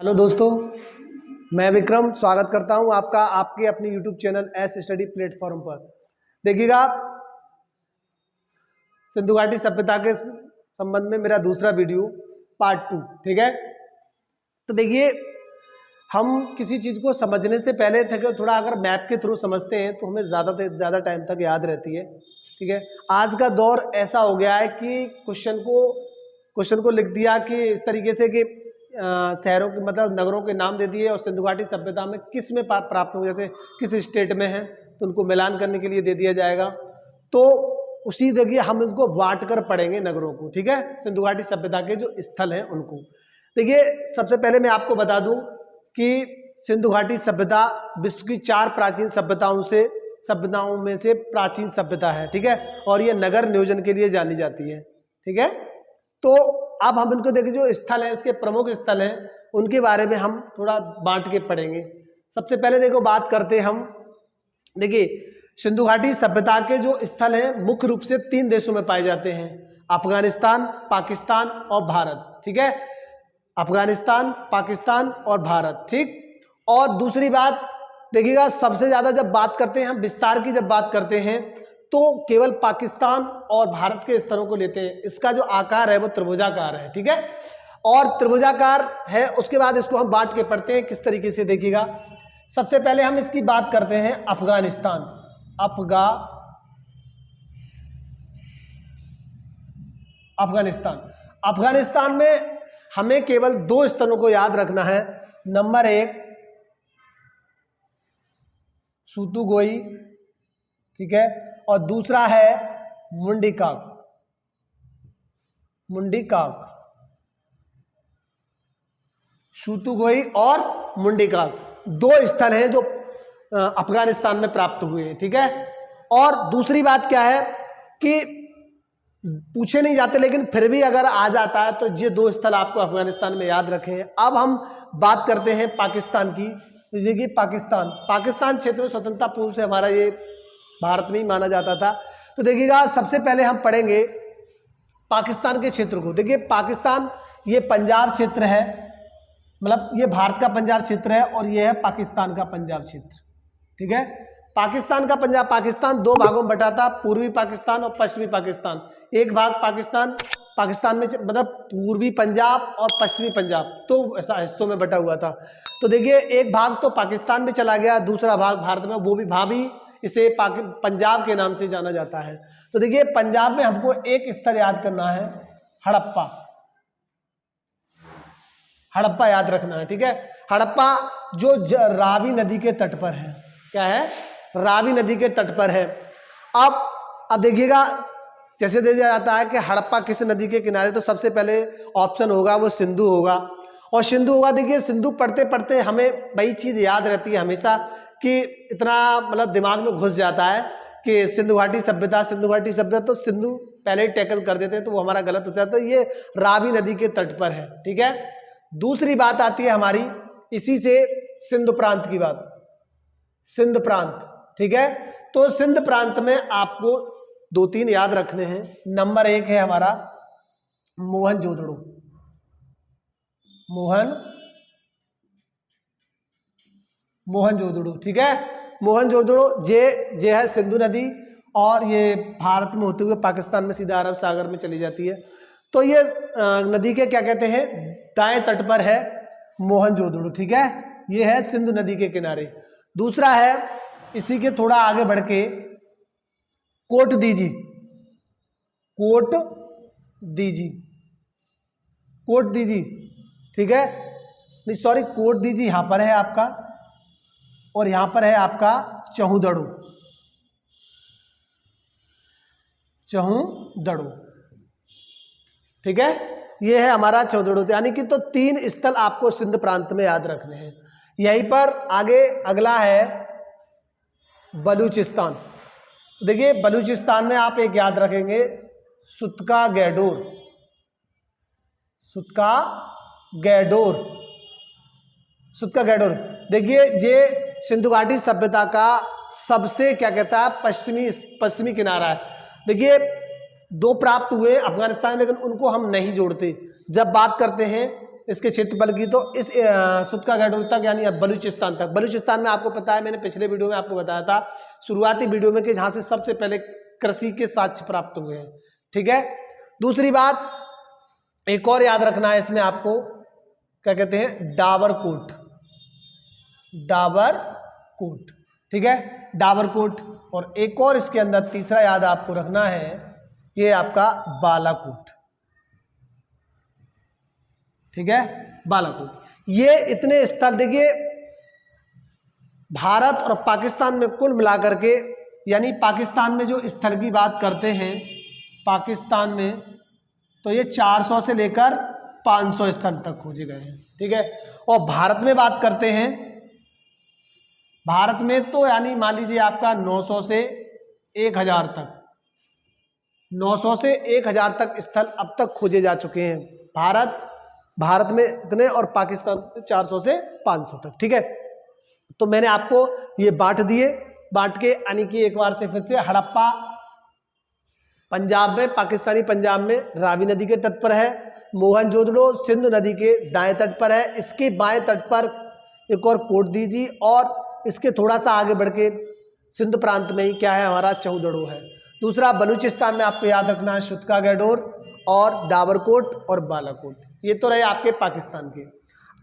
Hello दोस्तों, मैं विक्रम स्वागत करता हूं आपका आपके अपने YouTube channel S study platform पर। देखिएगा, सिंधु घाटी सभ्यता के संबंध में मेरा दूसरा वीडियो पार्ट 2, ठीक है। तो देखिए, हम किसी चीज़ को समझने से पहले थोड़ा अगर मैप के थ्रू समझते हैं तो हमें ज़्यादा से ज़्यादा टाइम तक याद रहती है, ठीक है। आज का दौर ऐसा हो गया है कि क्वेश्चन को लिख दिया कि इस तरीके से कि शहरों के मतलब नगरों के नाम दे दिए और सिंधु घाटी सभ्यता में किस में प्राप्त हो, जैसे किस स्टेट में है तो उनको मिलान करने के लिए दे दिया जाएगा। तो उसी देखिए हम इसको बांट कर पढ़ेंगे नगरों को, ठीक है। सिंधु घाटी सभ्यता के जो स्थल हैं उनको देखिए। सबसे पहले मैं आपको बता दूं कि सिंधु घाटी सभ्यता विश्व की 4 प्राचीन सभ्यताओं में से प्राचीन सभ्यता है, ठीक है। और ये नगर नियोजन के लिए जानी जाती है, ठीक है। तो अब हम इनको देखिए, जो स्थल है इसके प्रमुख स्थल हैं उनके बारे में हम थोड़ा बांट के पढ़ेंगे। सबसे पहले देखो बात करते हैं हम, देखिए सिंधु घाटी सभ्यता के जो स्थल हैं मुख्य रूप से 3 देशों में पाए जाते हैं, अफगानिस्तान, पाकिस्तान और भारत, ठीक है। अफगानिस्तान, पाकिस्तान और भारत, ठीक। और दूसरी बात देखिएगा, सबसे ज्यादा जब बात करते हैं हम विस्तार की, जब बात करते हैं तो केवल पाकिस्तान और भारत के स्तरों को लेते हैं। इसका जो आकार है वो त्रिभुजाकार है, ठीक है। और त्रिभुजाकार है, उसके बाद इसको हम बांट के पढ़ते हैं किस तरीके से। देखिएगा, सबसे पहले हम इसकी बात करते हैं अफगानिस्तान। अफगानिस्तान में हमें केवल 2 स्थलों को याद रखना है। नंबर 1 सूतुगोई, ठीक है, और दूसरा है मुंडीकाक। सूतुगोई और मुंडीकाक 2 स्थल हैं जो अफगानिस्तान में प्राप्त हुए हैं, ठीक है। और दूसरी बात क्या है कि पूछे नहीं जाते लेकिन फिर भी अगर आ जाता है तो ये 2 स्थल आपको अफगानिस्तान में याद रखे हैं। अब हम बात करते हैं पाकिस्तान की। देखिए पाकिस्तान क्षेत्र में स्वतंत्रता पूर्व से हमारा ये भारत में ही माना जाता था। तो देखिएगा, सबसे पहले हम पढ़ेंगे पाकिस्तान के क्षेत्र को। देखिए पाकिस्तान ये पंजाब क्षेत्र है, मतलब ये भारत का पंजाब क्षेत्र है और ये है पाकिस्तान का पंजाब क्षेत्र, ठीक है। पाकिस्तान का पंजाब, पाकिस्तान 2 भागों में बटा था, पूर्वी पाकिस्तान और पश्चिमी पाकिस्तान। एक भाग पाकिस्तान में मतलब पूर्वी पंजाब और पश्चिमी पंजाब, तो ऐसा हिस्सों में बटा हुआ था। तो देखिए एक भाग तो पाकिस्तान में चला गया, दूसरा भाग भारत में, वो भी भाभी इसे पंजाब के नाम से जाना जाता है। तो देखिए पंजाब में हमको एक स्थल याद करना है, हड़प्पा याद रखना है, ठीक है। हड़प्पा जो रावी नदी के तट पर है। क्या है? रावी नदी के तट पर है। अब देखिएगा, जैसे देखा जाता है कि हड़प्पा किस नदी के किनारे, तो सबसे पहले ऑप्शन होगा वो सिंधु होगा। और सिंधु होगा, देखिए सिंधु पढ़ते पढ़ते हमें वही चीज याद रहती है हमेशा कि इतना मतलब दिमाग में घुस जाता है कि सिंधु घाटी सभ्यता, तो सिंधु पहले ही टैकल कर देते हैं तो वो हमारा गलत होता है। तो ये रावी नदी के तट पर है, ठीक है। दूसरी बात आती है हमारी इसी से सिंध प्रांत की बात, सिंध प्रांत, ठीक है। तो सिंध प्रांत में आपको 2-3 याद रखने हैं। नंबर 1 है हमारा मोहनजोदड़ो, ठीक है। मोहनजोदड़ो जे है सिंधु नदी और ये भारत में होते हुए पाकिस्तान में सीधा अरब सागर में चली जाती है। तो ये नदी के क्या कहते हैं, दाएं तट पर है मोहनजोदड़ो, ठीक है। ये है सिंधु नदी के किनारे। दूसरा है इसी के थोड़ा आगे बढ़ के कोट दीजी, ठीक है। नहीं सॉरी, कोट दीजी यहां पर है आपका, और यहां पर है आपका चहुदड़ो, ठीक है। ये है हमारा चहुदड़ो, यानी कि तो 3 स्थल आपको सिंध प्रांत में याद रखने हैं। यहीं पर आगे अगला है बलूचिस्तान। देखिए बलूचिस्तान में आप एक याद रखेंगे, सुत्का गैडोर। देखिए ये सिंधु घाटी सभ्यता का सबसे क्या कहता है पश्चिमी किनारा है। देखिए 2 प्राप्त हुए अफगानिस्तान, लेकिन उनको हम नहीं जोड़ते। जब बात करते हैं इसके क्षेत्रफल की, तो इस सुत्का गैडोर तक यानी बलूचिस्तान तक। बलूचिस्तान में आपको पता है, मैंने पिछले वीडियो में आपको बताया था शुरुआती वीडियो में, कि जहां से सबसे पहले कृषि के साक्ष्य प्राप्त हुए हैं। ठीक है। दूसरी बात एक और याद रखना है इसमें आपको, क्या कहते हैं, डाबरकोट। डाबरकोट, ठीक है, डाबरकोट। और एक और इसके अंदर तीसरा याद आपको रखना है, ये आपका बालाकोट। ठीक है, बालाकोट। ये इतने स्थल देखिए, भारत और पाकिस्तान में कुल मिलाकर के, यानी पाकिस्तान में जो स्थल की बात करते हैं पाकिस्तान में, तो ये 400 से लेकर 500 स्थल तक खोजे गए हैं। ठीक है। और भारत में बात करते हैं, भारत में तो यानी मान लीजिए आपका 900 से 1000 तक, 900 से 1000 तक स्थल अब तक खोजे जा चुके हैं। भारत में इतने, और पाकिस्तान में 400 से 500 तक। ठीक है। तो मैंने आपको ये बांट दिए, बांट के यानी कि एक बार से फिर से, हड़प्पा पंजाब में, पाकिस्तानी पंजाब में रावी नदी के तट पर है। मोहनजोदड़ो सिंधु नदी के दाएं तट पर है। इसके बाएं तट पर एक और कोट दीदी, और इसके थोड़ा सा आगे बढ़ के सिंध प्रांत में ही क्या है हमारा, चौदड़ो है। दूसरा बलूचिस्तान में आपको याद रखना है सुत्का गैडोर और डाबरकोट और बालाकोट। ये तो रहे आपके पाकिस्तान के।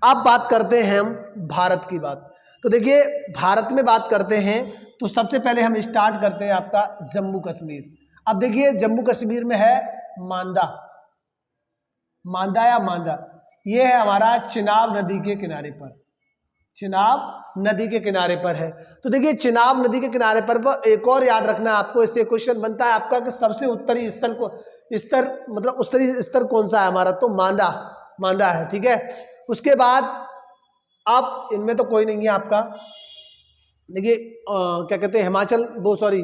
अब बात करते हैं हम भारत की बात। तो देखिए, भारत में बात करते हैं तो सबसे पहले हम स्टार्ट करते हैं आपका जम्मू कश्मीर। अब देखिए, जम्मू कश्मीर में है मांदा, मांदा या मांदा, ये है हमारा चिनाब नदी के किनारे पर, चिनाब नदी के किनारे पर है। तो देखिए, चिनाब नदी के किनारे पर एक और याद रखना आपको, इससे क्वेश्चन बनता है आपका कि सबसे उत्तरी स्थल को, स्तर मतलब उत्तरी स्तर कौन सा है हमारा, तो मांदा, मांदा है। ठीक है। उसके बाद अब इनमें तो कोई नहीं है आपका, देखिए क्या कहते हैं, हिमाचल, वो सॉरी,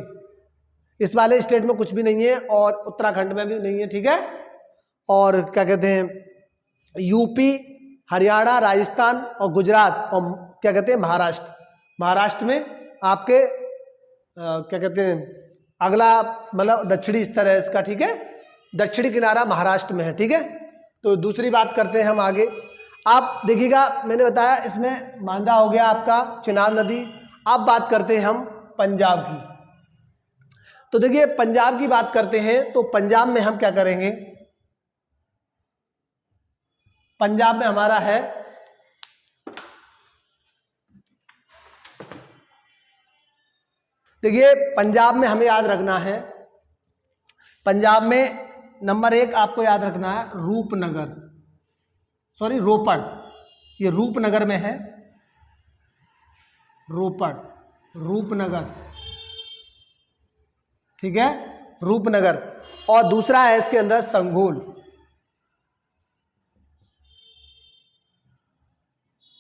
इस वाले स्टेट में कुछ भी नहीं है, और उत्तराखंड में भी नहीं है। ठीक है। और क्या कहते हैं, यूपी, हरियाणा, राजस्थान और गुजरात, और क्या कहते हैं महाराष्ट्र। महाराष्ट्र में आपके क्या कहते हैं, अगला मतलब दक्षिणी स्तर है इसका। ठीक है। दक्षिणी किनारा महाराष्ट्र में है। ठीक है। तो दूसरी बात करते हैं हम आगे। आप देखिएगा, मैंने बताया इसमें मांदा हो गया आपका, चिनाब नदी। अब बात करते हैं हम पंजाब की। तो देखिए, पंजाब की बात करते हैं तो पंजाब में हम क्या करेंगे, पंजाब में हमारा है, देखिए पंजाब में हमें याद रखना है, पंजाब में नंबर 1 आपको याद रखना है रूपनगर, सॉरी रोपड़, ये रूपनगर में है, रोपड़, रूपनगर। ठीक है, रूपनगर। और दूसरा है इसके अंदर संघोल।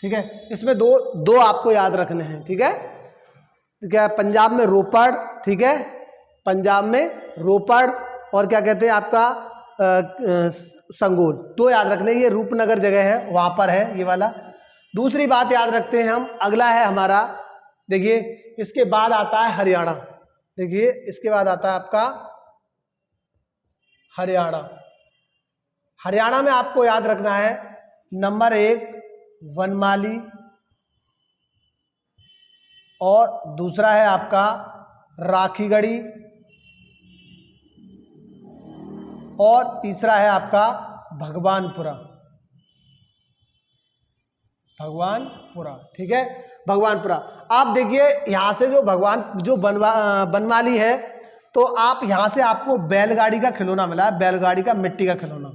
ठीक है। इसमें दो आपको याद रखने हैं। ठीक है। ठीक है, पंजाब में रोपड़। ठीक है, पंजाब में रोपड़, और क्या कहते हैं आपका संगोल, 2 याद रखने। ये रूपनगर जगह है, वहां पर है ये वाला। दूसरी बात याद रखते हैं हम, अगला है हमारा, देखिए इसके बाद आता है हरियाणा। देखिए इसके बाद आता है आपका हरियाणा। हरियाणा में आपको याद रखना है नंबर 1 वनमाली, और दूसरा है आपका राखीगढ़ी, और तीसरा है आपका भगवानपुरा, भगवानपुरा। ठीक है, भगवानपुरा। आप देखिए यहां से जो बनवाली है, तो आप यहां से आपको बैलगाड़ी का खिलौना मिला है, बैलगाड़ी का मिट्टी का खिलौना,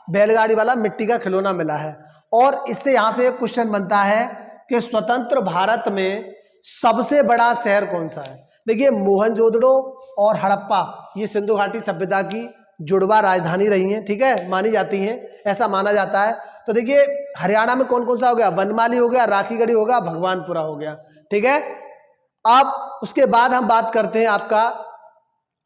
बैलगाड़ी वाला मिट्टी का खिलौना मिला है। और इससे यहां से एक क्वेश्चन बनता है कि स्वतंत्र भारत में सबसे बड़ा शहर कौन सा है। देखिए मोहनजोदड़ो और हड़प्पा, ये सिंधु घाटी सभ्यता की जुड़वा राजधानी रही हैं। ठीक है, मानी जाती हैं, ऐसा माना जाता है। तो देखिए हरियाणा में कौन कौन सा हो गया, वनमाली हो गया, राखीगढ़ी हो गया, भगवानपुरा हो गया। ठीक है। अब उसके बाद हम बात करते हैं, आपका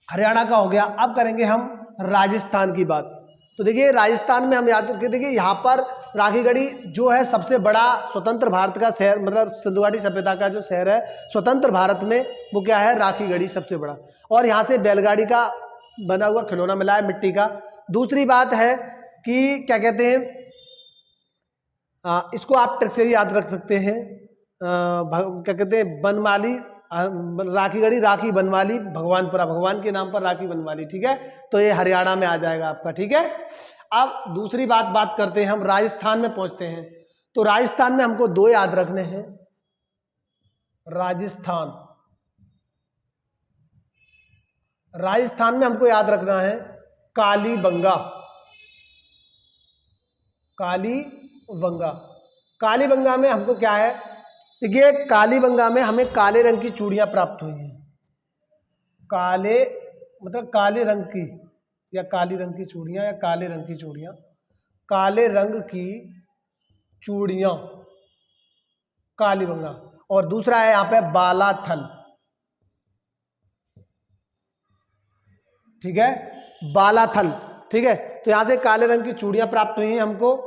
हरियाणा का हो गया। अब करेंगे हम राजस्थान की बात। तो देखिए राजस्थान में हम याद रखें, देखिए यहाँ पर राखीगढ़ी जो है सबसे बड़ा स्वतंत्र भारत का शहर, मतलब सिंधु घाटी सभ्यता का जो शहर है स्वतंत्र भारत में, वो क्या है, राखीगढ़ी सबसे बड़ा। और यहाँ से बैलगाड़ी का बना हुआ खिलौना मिला है मिट्टी का। दूसरी बात है कि क्या कहते हैं, इसको आप ट्रिक से भी याद रख सकते हैं। क्या कहते हैं, बनमाली, राखी गढ़ी, राखी बनवाली, भगवानपुरा, भगवान के नाम पर राखी बनवाली। ठीक है, तो ये हरियाणा में आ जाएगा आपका। ठीक है, अब दूसरी बात करते हैं, हम राजस्थान में पहुंचते हैं। तो राजस्थान में हमको दो याद रखने हैं। राजस्थान में हमको याद रखना है कालीबंगा। कालीबंगा में हमको क्या है, देखिए कालीबंगा में हमें काले रंग की चूड़ियां प्राप्त हुई हैं। काले मतलब काले रंग की, या काली रंग की चूड़ियां, या काले रंग की चूड़ियां, काले रंग की चूड़ियां कालीबंगा। और दूसरा है यहाँ पे बालाथल। ठीक है, बालाथल। ठीक है, तो यहां से काले रंग की चूड़ियां प्राप्त हुई हैं हमको।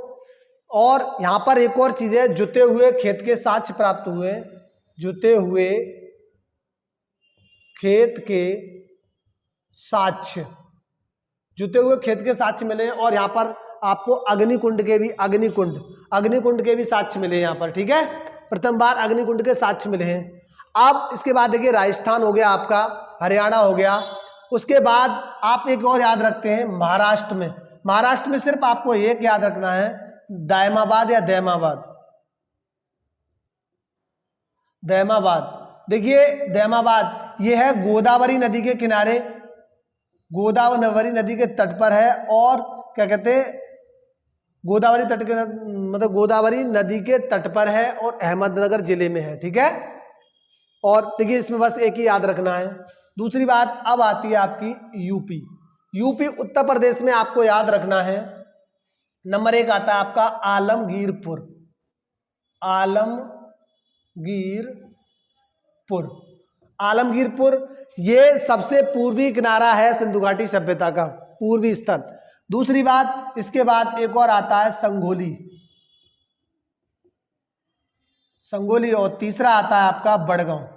और यहां पर एक और चीज है, जुते हुए खेत के साक्ष्य प्राप्त हुए। जुते हुए खेत के साक्ष्य, जुते हुए खेत के साक्ष्य मिले। और यहां पर आपको अग्निकुंड के भी साक्ष्य मिले यहाँ पर। ठीक है, प्रथम बार अग्निकुंड के साक्ष्य मिले हैं। अब इसके बाद देखिए राजस्थान हो गया आपका, हरियाणा हो गया। उसके बाद आप एक और याद रखते हैं महाराष्ट्र में सिर्फ आपको एक याद रखना है, दायमाबाद या दैमाबाद। देखिए दैमाबाद ये है गोदावरी नदी के किनारे, गोदावरी नदी के तट पर है। और क्या कहते हैं, गोदावरी नदी के तट पर है और अहमदनगर जिले में है। ठीक है, और देखिए इसमें बस एक ही याद रखना है। दूसरी बात अब आती है आपकी यूपी उत्तर प्रदेश में आपको याद रखना है। नंबर 1 आता है आपका आलमगीरपुर। ये सबसे पूर्वी किनारा है सिंधु घाटी सभ्यता का, पूर्वी स्थल। दूसरी बात, इसके बाद एक और आता है संगोली, और तीसरा आता है आपका बड़गांव।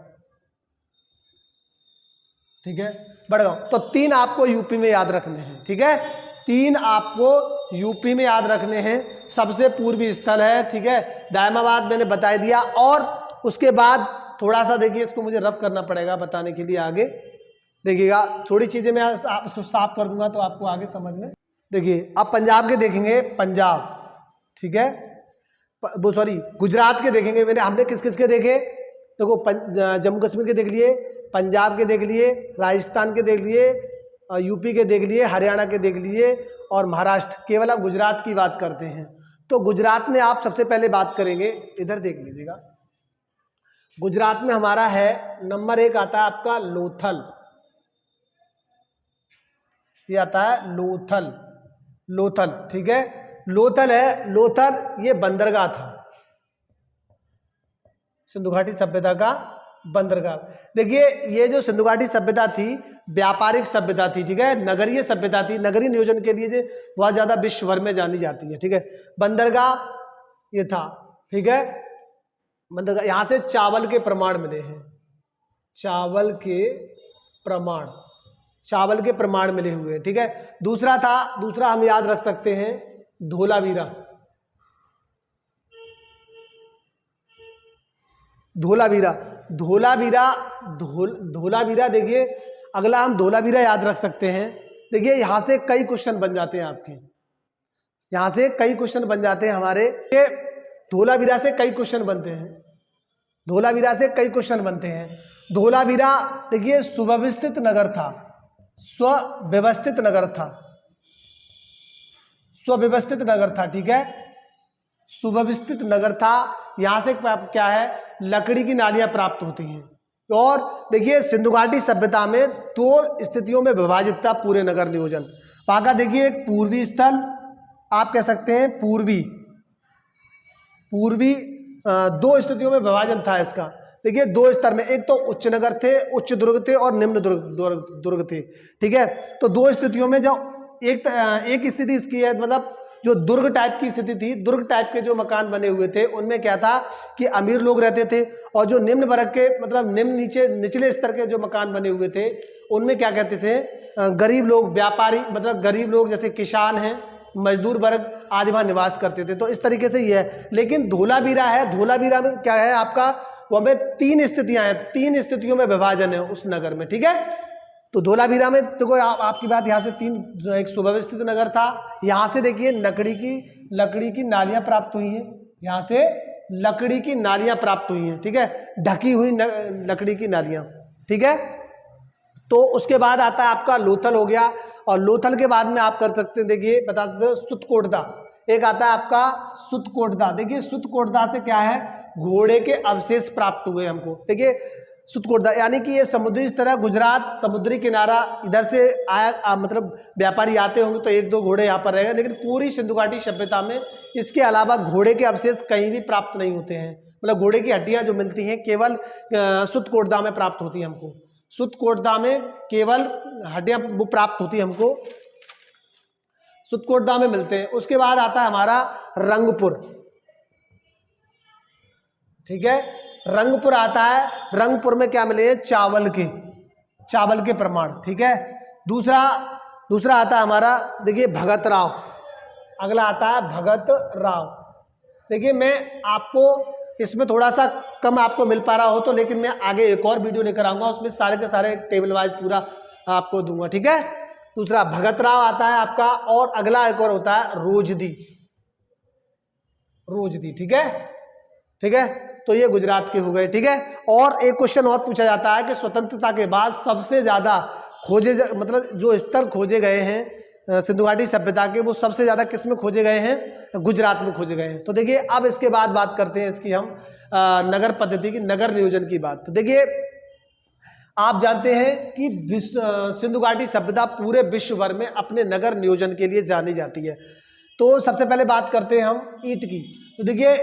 ठीक है, बड़गांव। तो 3 आपको यूपी में याद रखने हैं। ठीक है, 3 आपको यूपी में याद रखने हैं। सबसे पूर्वी स्थल है। ठीक है, दायमाबाद मैंने बता दिया। और उसके बाद थोड़ा सा देखिए, इसको मुझे रफ करना पड़ेगा बताने के लिए आगे। देखिएगा थोड़ी चीजें मैं इसको साफ कर दूंगा तो आपको आगे समझ में। देखिए अब पंजाब के देखेंगे, पंजाब। ठीक है, वो सॉरी गुजरात के देखेंगे। हमने किस किस के देखे, देखो जम्मू कश्मीर के देख लिए, पंजाब के देख लिए, राजस्थान के देख लिए, यूपी के देख लिए, हरियाणा के देख लिए, और महाराष्ट्र। केवल आप गुजरात की बात करते हैं। तो गुजरात में आप सबसे पहले बात करेंगे, इधर देख लीजिएगा। गुजरात में हमारा है नंबर 1 आता है आपका लोथल। ये आता है लोथल। ठीक है, लोथल ये बंदरगाह था, सिंधु घाटी सभ्यता का बंदरगाह। देखिए ये जो सिंधु घाटी सभ्यता थी, व्यापारिक सभ्यता थी। ठीक है, नगरीय सभ्यता थी, नगरीय नियोजन के लिए बहुत ज्यादा विश्व भर में जानी जाती है। ठीक है, बंदरगाह ये था। ठीक है, बंदरगाह, यहां से चावल के प्रमाण मिले हैं, चावल के प्रमाण मिले हुए। ठीक है, दूसरा हम याद रख सकते हैं धोलावीरा। देखिए अगला हम धोलावीरा याद रख सकते हैं। देखिए यहां से कई क्वेश्चन बन जाते हैं आपके, हमारे धोलावीरा से कई क्वेश्चन बनते हैं। धोलावीरा देखिए सुव्यवस्थित नगर था, ठीक है, सुव्यवस्थित नगर था। यहां से क्या है, लकड़ी की नालियां प्राप्त होती हैं। और देखिए सिंधु घाटी सभ्यता में 2 स्थितियों में विभाजित था पूरे नगर नियोजन। वहां का देखिए एक पूर्वी स्थल, आप कह सकते हैं पूर्वी 2 स्थितियों में विभाजन था इसका। देखिए 2 स्तर में, एक तो उच्च नगर थे, उच्च दुर्ग थे, और निम्न दुर्ग थे। ठीक है, तो 2 स्थितियों में जो एक स्थिति इसकी है, मतलब जो दुर्ग टाइप की स्थिति थी, दुर्ग टाइप के जो मकान बने हुए थे उनमें क्या था कि अमीर लोग रहते थे, और जो निम्न वर्ग के मतलब निचले स्तर के जो मकान बने हुए थे उनमें क्या कहते थे, गरीब लोग, व्यापारी, मतलब गरीब लोग जैसे किसान हैं, मजदूर वर्ग आदि वहाँ निवास करते थे। तो इस तरीके से ये है। लेकिन धोलावीरा है, धोलावीरा में क्या है आपका, वहाँ पे 3 स्थितियां हैं, 3 स्थितियों में विभाजन है उस नगर में, ठीक है। तो धोलावीरा में देखो आपकी बात, यहाँ से 3 एक सुव्यवस्थित नगर था। यहाँ से देखिए लकड़ी की नालियां प्राप्त हुई हैं, यहाँ से लकड़ी की नालियां प्राप्त हुई हैं, ठीक है, ढकी हुई लकड़ी की नालियां, ठीक है। तो उसके बाद आता है आपका लोथल हो गया, और लोथल के बाद में आप कर सकते हैं, देखिए बता सकते हो सुतकोटदा, एक आता है आपका सुतकोटदा। देखिए सुतकोटदा से क्या है, घोड़े के अवशेष प्राप्त हुए हमको। देखिए सुतकोटदा यानी कि ये समुद्री, इस तरह गुजरात समुद्री किनारा, इधर से आया मतलब व्यापारी आते होंगे तो 1-2 घोड़े यहाँ पर रहेगा, लेकिन पूरी सिंधु घाटी सभ्यता में इसके अलावा घोड़े के अवशेष कहीं भी प्राप्त नहीं होते हैं। मतलब घोड़े की हड्डियां जो मिलती हैं केवल सुतकोटदा में प्राप्त होती है हमको, सुतकोटदा में केवल हड्डियां वो प्राप्त होती है हमको, सुतकोटदा में मिलते हैं। उसके बाद आता है हमारा रंगपुर, ठीक है, रंगपुर आता है। रंगपुर में क्या मिले, चावल के प्रमाण, ठीक है। दूसरा आता है हमारा, देखिए भगत राव, अगला आता है भगत राव। देखिए मैं आपको इसमें थोड़ा सा कम आपको मिल पा रहा हो तो, लेकिन मैं आगे एक और वीडियो लेकर आऊंगा, उसमें सारे के सारे टेबल वाइज पूरा आपको दूंगा, ठीक है। दूसरा भगत राव आता है आपका, और अगला एक और होता है रोजदी, ठीक है। तो ये गुजरात के हो गए, ठीक है। और एक क्वेश्चन और पूछा जाता है कि स्वतंत्रता के बाद सबसे ज्यादा मतलब जो स्तर खोजे गए हैं सिंधु घाटी सभ्यता के, वो सबसे ज्यादा किस में खोजे गए हैं, गुजरात में खोजे गए हैं। तो देखिए अब इसके बाद बात करते हैं इसकी हम नगर पद्धति की, नगर नियोजन की बात। तो देखिए आप जानते हैं कि सिंधु घाटी सभ्यता पूरे विश्व भर में अपने नगर नियोजन के लिए जानी जाती है। तो सबसे पहले बात करते हैं हम ईंट की। तो देखिए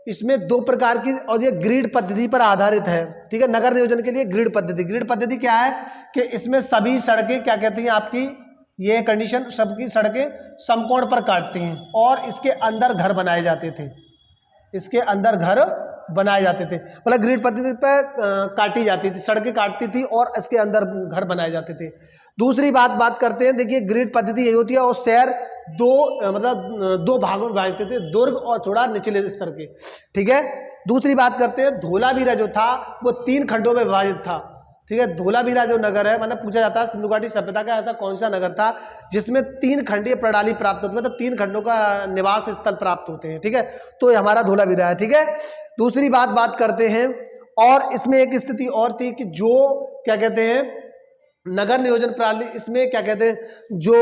इसमें 2 प्रकार की, और ये ग्रिड पद्धति पर आधारित है, ठीक है। नगर नियोजन के लिए ग्रिड पद्धति क्या है कि इसमें सभी सड़कें क्या कहती हैं आपकी, ये कंडीशन, सबकी सड़कें समकोण पर काटती हैं, और इसके अंदर घर बनाए जाते थे, मतलब ग्रिड पद्धति पर काटी जाती थी, सड़कें काटती थी और इसके अंदर घर बनाए जाते थे। दूसरी बात करते हैं, देखिए ग्रिड पद्धति यही होती है, और शहर 2 भागों में विभाजित थे, दुर्ग और थोड़ा निचले स्तर के, ठीक है। दूसरी बात करते हैं, धोलावीरा जो था वो 3 खंडों में विभाजित था, ठीक है। धोलावीरा जो नगर है, मतलब पूछा जाता है सिंधु घाटी सभ्यता का ऐसा कौन सा नगर था जिसमें 3 खंडीय प्रणाली प्राप्त होती है, मतलब 3 खंडों का निवास स्थल प्राप्त होते हैं, ठीक है। तो ये हमारा धोलावीरा है, ठीक है। दूसरी बात करते हैं, और इसमें एक स्थिति और थी कि जो क्या कहते हैं नगर नियोजन प्रणाली, इसमें क्या कहते हैं, जो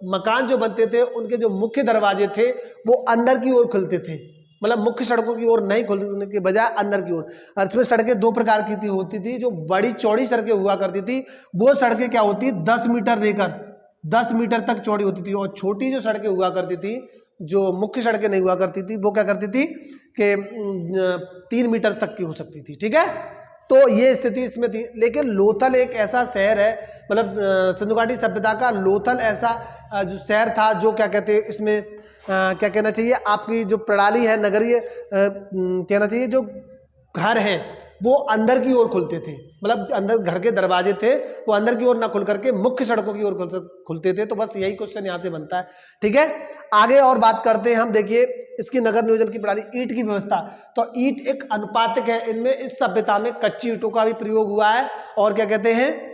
मकान जो बनते थे उनके जो मुख्य दरवाजे थे वो अंदर की ओर खुलते थे, मतलब मुख्य सड़कों की ओर नहीं खुलने के बजाय अंदर की ओर। और इसमें सड़कें 2 प्रकार की होती थी, जो बड़ी चौड़ी सड़कें हुआ करती थी वो सड़कें क्या होती, 10 मीटर लेकर 10 मीटर तक चौड़ी होती थी, और छोटी जो सड़कें हुआ करती थी, जो मुख्य सड़कें नहीं हुआ करती थी, वो क्या करती थी कि 3 मीटर तक की हो सकती थी, ठीक है। तो ये स्थिति इसमें थी। लेकिन लोथल एक ऐसा शहर है, मतलब सिंधु घाटी सभ्यता का लोथल ऐसा जो शहर था, जो क्या कहते हैं इसमें क्या कहना चाहिए, आपकी जो प्रणाली है नगरीय, कहना चाहिए जो घर हैं वो अंदर की ओर खुलते थे, मतलब अंदर घर के दरवाजे थे वो अंदर की ओर ना खुल करके मुख्य सड़कों की ओर खुलते थे। तो बस यही क्वेश्चन यहाँ से बनता है, ठीक है। आगे और बात करते हैं हम, देखिए इसकी नगर नियोजन की प्रणाली, ईंट की व्यवस्था। तो ईंट एक अनुपातिक है, इनमें इस सभ्यता में कच्ची ईंटों का भी प्रयोग हुआ है, और क्या कहते हैं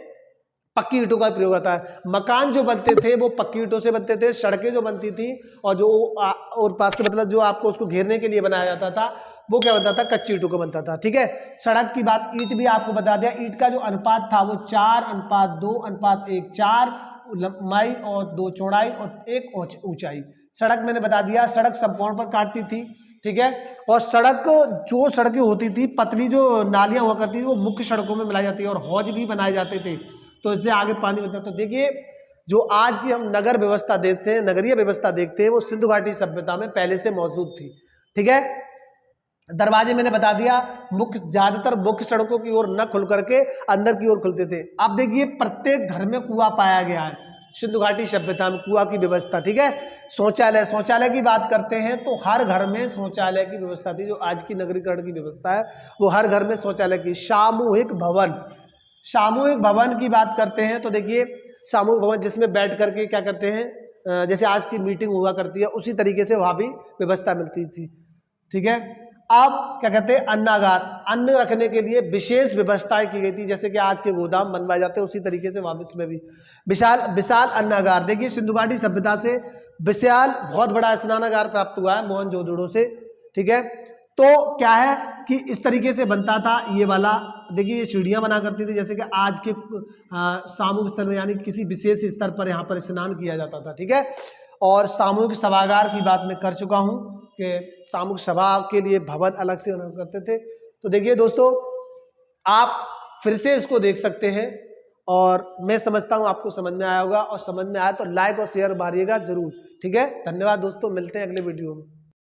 पक्की ईंटों का प्रयोग होता है। मकान जो बनते थे वो पक्की ईंटों से बनते थे, सड़कें जो बनती थी और जो और पास के मतलब जो आपको उसको घेरने के लिए बनाया जाता था वो क्या बनता था, कच्ची ईंटों का बनता था, ठीक है। सड़क की बात, ईंट भी आपको बता दिया, ईंट का जो अनुपात था वो 4:2:1, 4 लंबाई और 2 चौड़ाई और 1 ऊंचाई। सड़क मैंने बता दिया, सड़क समकोण पर काटती थी, ठीक है। और सड़क जो सड़कें होती थी, पतली जो नालियां हुआ करती थी वो मुख्य सड़कों में मिलाई जाती है, और हौज भी बनाए जाते थे, तो इससे आगे पानी बनता। तो देखिए जो आज की हम नगर व्यवस्था देखते हैं, नगरीय व्यवस्था देखते हैं, वो सिंधु घाटी सभ्यता में पहले से मौजूद थी, ठीक है। दरवाजे मैंने बता दिया, ज्यादातर मुख्य सड़कों की ओर न खुल करके अंदर की ओर खुलते थे। अब देखिए प्रत्येक घर में कुआं पाया गया है सिंधु घाटी सभ्यता में, कुआं की व्यवस्था, ठीक है। शौचालय की बात करते हैं तो हर घर में शौचालय की व्यवस्था थी, जो आज की नगरीकरण की व्यवस्था है वो हर घर में शौचालय की। सामूहिक भवन की बात करते हैं तो देखिए सामूहिक भवन जिसमें बैठ करके क्या करते हैं, जैसे आज की मीटिंग हुआ करती है उसी तरीके से वहाँ भी व्यवस्था मिलती थी। ठीक है। अब क्या कहते हैं, अन्नागार, अन्न रखने के लिए विशेष व्यवस्थाएं की गई थी, जैसे कि आज के गोदाम बनवाए जाते हैं उसी तरीके से वहाँ में भी विशाल विशाल अन्नागार। देखिए सिंधु घाटी सभ्यता से विशाल बहुत बड़ा स्नानागार प्राप्त हुआ है मोहनजोदड़ो से। ठीक है। तो क्या है कि इस तरीके से बनता था ये वाला। देखिए ये सीढ़ियां बना करती थी, जैसे कि आज के सामूहिक स्तर में यानी किसी विशेष स्तर पर यहाँ पर स्नान किया जाता था। ठीक है। और सामूहिक सभागार की बात मैं कर चुका हूँ कि सामूहिक सभा के लिए भवन अलग से करते थे। तो देखिए दोस्तों आप फिर से इसको देख सकते हैं और मैं समझता हूँ आपको समझ में आया होगा, और समझ में आया तो लाइक और शेयर मारिएगा जरूर। ठीक है। धन्यवाद दोस्तों, मिलते हैं अगले वीडियो में।